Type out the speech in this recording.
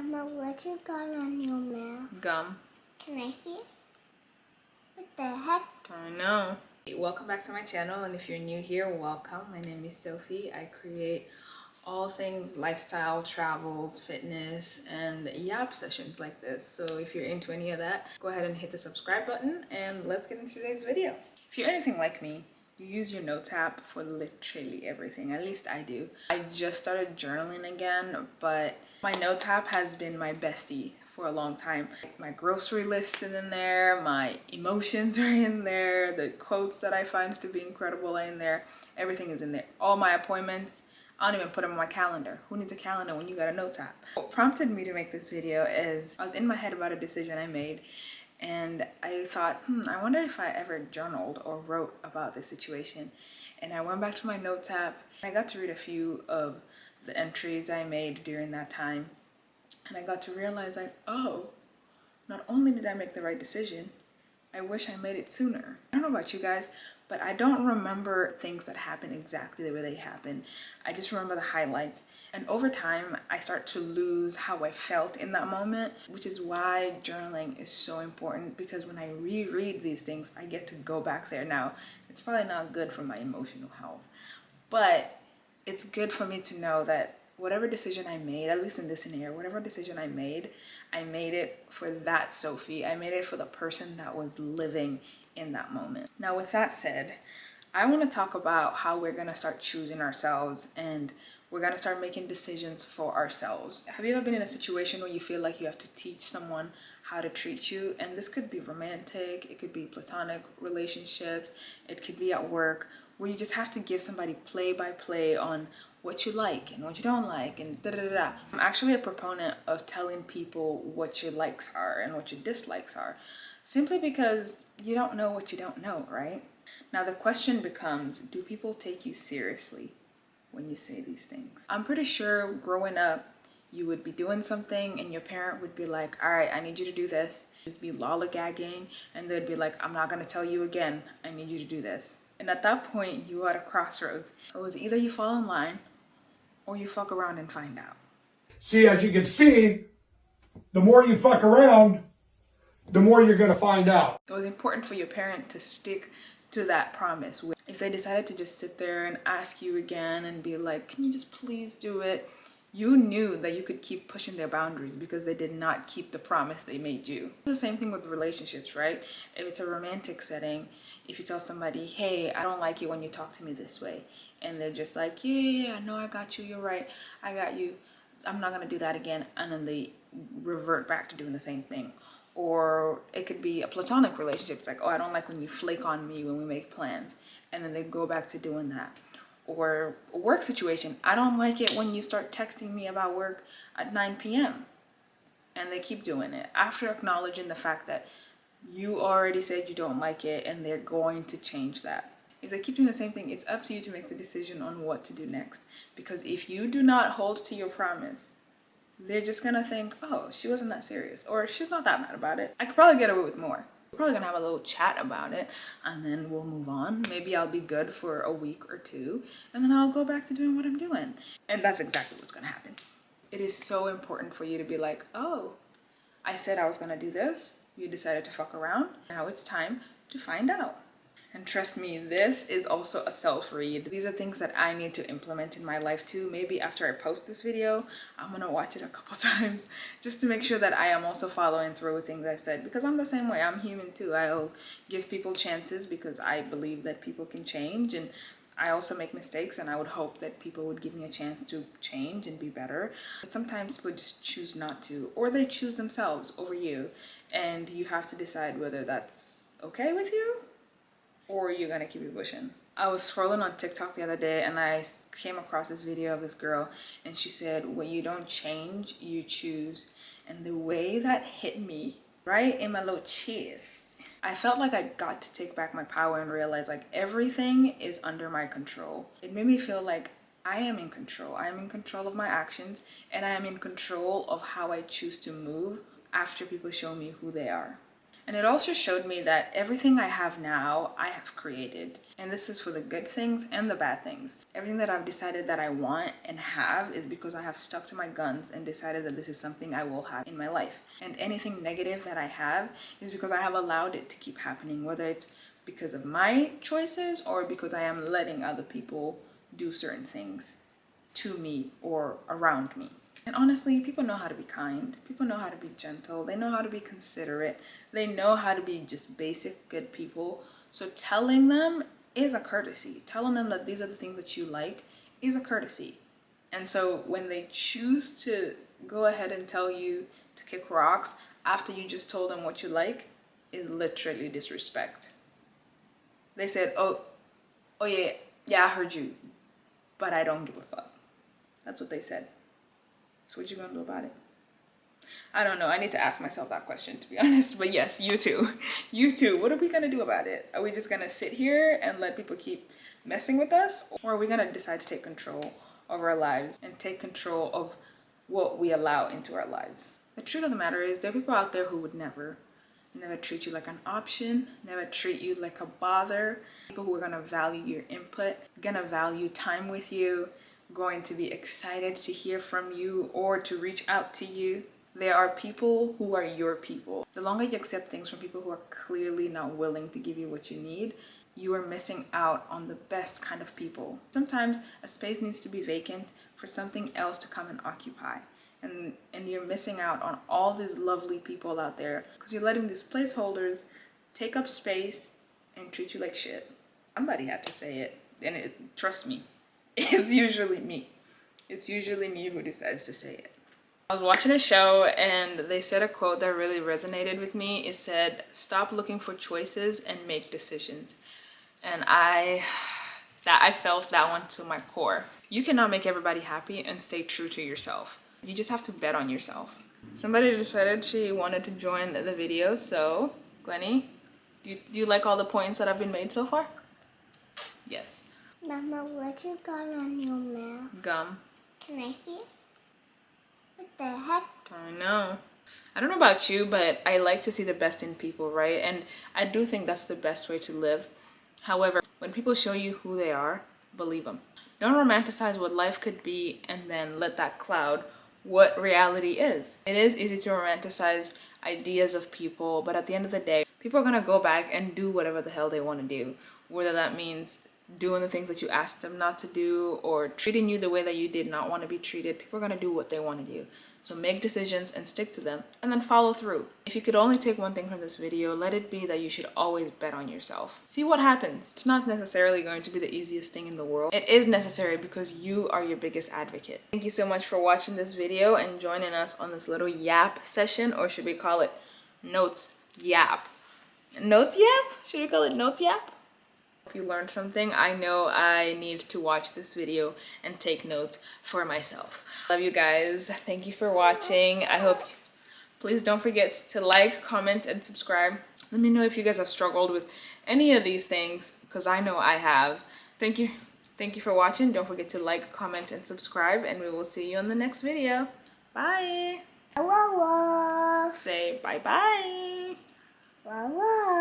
Mama, what you got on your mouth? Gum. Can I see it? What the heck? I know. Welcome back to my channel, and if you're new here, welcome. My name is Sophie. I create all things lifestyle, travels, fitness, and YAP sessions like this. So if you're into any of that, go ahead and hit the subscribe button, and let's get into today's video. If you're anything like me, you use your notes app for literally everything. At least I do. I just started journaling again, but my notes app has been my bestie for a long time. My grocery list is in there, my emotions are in there, the quotes that I find to be incredible are in there. Everything is in there. All my appointments, I don't even put them on my calendar. Who needs a calendar when you got a notes app? What prompted me to make this video is I was in my head about a decision I made, and I thought, I wonder if I ever journaled or wrote about this situation. And I went back to my notes app, and I got to read a few of the entries I made during that time. And I got to realize, like, oh, not only did I make the right decision, I wish I made it sooner. I don't know about you guys, but I don't remember things that happen exactly the way they happen. I just remember the highlights. And over time, I start to lose how I felt in that moment, which is why journaling is so important, because when I reread these things, I get to go back there. Now, it's probably not good for my emotional health, but it's good for me to know that whatever decision I made, at least in this scenario, whatever decision I made it for that Sophie. I made it for the person that was living in that moment. Now, with that said, I want to talk about how we're going to start choosing ourselves, and we're going to start making decisions for ourselves. Have you ever been in a situation where you feel like you have to teach someone how to treat you? And this could be romantic, it could be platonic relationships, it could be at work, where you just have to give somebody play by play on what you like and what you don't like and da da da da. I'm actually a proponent of telling people what your likes are and what your dislikes are, simply because you don't know what you don't know, right? Now the question becomes, do people take you seriously when you say these things? I'm pretty sure growing up, you would be doing something and your parent would be like, all right, I need you to do this. Just be lollygagging, and they'd be like, I'm not gonna tell you again, I need you to do this. And at that point, you are at a crossroads. It was either you fall in line or you fuck around and find out. See, as you can see, the more you fuck around, the more you're gonna find out. It was important for your parent to stick to that promise. If they decided to just sit there and ask you again and be like, can you just please do it? You knew that you could keep pushing their boundaries because they did not keep the promise they made you. It's the same thing with relationships, right? If it's a romantic setting, if you tell somebody, hey, I don't like it when you talk to me this way, and they're just like, yeah, no, I got you, you're right, I got you, I'm not gonna do that again, and then they revert back to doing the same thing. Or it could be a platonic relationship. It's like, oh, I don't like when you flake on me when we make plans, and then they go back to doing that. Or a work situation, I don't like it when you start texting me about work at 9 p.m. and they keep doing it after acknowledging the fact that you already said you don't like it and they're going to change that. If they keep doing the same thing, it's up to you to make the decision on what to do next. Because if you do not hold to your promise, they're just gonna think, oh, she wasn't that serious, or she's not that mad about it. I could probably get away with more. We're probably gonna have a little chat about it, and then we'll move on. Maybe I'll be good for a week or two, and then I'll go back to doing what I'm doing. And that's exactly what's gonna happen. It is so important for you to be like, oh, I said I was gonna do this, you decided to fuck around, now it's time to find out. And trust me, this is also a self-read. These are things that I need to implement in my life too. Maybe after I post this video, I'm gonna watch it a couple times just to make sure that I am also following through with things I've said, because I'm the same way. I'm human too. I'll give people chances because I believe that people can change, and I also make mistakes, and I would hope that people would give me a chance to change and be better. But sometimes people just choose not to, or they choose themselves over you, and you have to decide whether that's okay with you or you're gonna keep it pushing. I was scrolling on TikTok the other day and I came across this video of this girl, and she said, when you don't change, you choose. And the way that hit me right in my little chest, I felt like I got to take back my power and realize like everything is under my control. It made me feel like I am in control. I am in control of my actions, and I am in control of how I choose to move after people show me who they are. And it also showed me that everything I have now, I have created. And this is for the good things and the bad things. Everything that I've decided that I want and have is because I have stuck to my guns and decided that this is something I will have in my life. And anything negative that I have is because I have allowed it to keep happening, whether it's because of my choices or because I am letting other people do certain things to me or around me. And honestly, people know how to be kind. People know how to be gentle. They know how to be considerate. They know how to be just basic good people. So telling them is a courtesy. Telling them that these are the things that you like is a courtesy. And so when they choose to go ahead and tell you to kick rocks after you just told them what you like is literally disrespect. They said, oh yeah, I heard you, but I don't give a fuck. That's what they said. So what you gonna do about it? I don't know. I need to ask myself that question, to be honest. But yes, you too. You too. What are we gonna do about it? Are we just gonna sit here and let people keep messing with us? Or are we gonna decide to take control of our lives and take control of what we allow into our lives? The truth of the matter is there are people out there who would never treat you like an option, never treat you like a bother. People who are gonna value your input, gonna value time with you, going to be excited to hear from you or to reach out to you. There are people who are your people. The longer you accept things from people who are clearly not willing to give you what you need, you are missing out on the best kind of people. Sometimes a space needs to be vacant for something else to come and occupy. And you're missing out on all these lovely people out there because you're letting these placeholders take up space and treat you like shit. Somebody had to say it, and trust me, it's usually me. It's usually me who decides to say it. I was watching a show and they said a quote that really resonated with me. It said, "Stop looking for choices and make decisions." And I felt that one to my core. You cannot make everybody happy and stay true to yourself. You just have to bet on yourself. Somebody decided she wanted to join the video, so Gwenny, do you like all the points that have been made so far? Yes. Mama, what you got on your mouth? Gum. Can I see it? What the heck? I know. I don't know about you, but I like to see the best in people, right? And I do think that's the best way to live. However, when people show you who they are, believe them. Don't romanticize what life could be and then let that cloud what reality is. It is easy to romanticize ideas of people, but at the end of the day, people are gonna go back and do whatever the hell they want to do. Whether that means doing the things that you asked them not to do or treating you the way that you did not want to be treated. People are going to do what they want to do. So make decisions and stick to them and then follow through. If you could only take one thing from this video, let it be that you should always bet on yourself. See what happens. It's not necessarily going to be the easiest thing in the world. It is necessary because you are your biggest advocate. Thank you so much for watching this video and joining us on this little YAP session, or should we call it Notes YAP? Notes YAP? Should we call it Notes YAP? If you learned something, I know I need to watch this video and take notes for myself. Love you guys. Thank you for watching. I hope, please don't forget to like, comment, and subscribe. Let me know if you guys have struggled with any of these things, because I know I have. Thank you for watching. Don't forget to like, comment, and subscribe, and we will see you on the next video. Bye. Whoa, whoa. Say bye-bye. Whoa, whoa.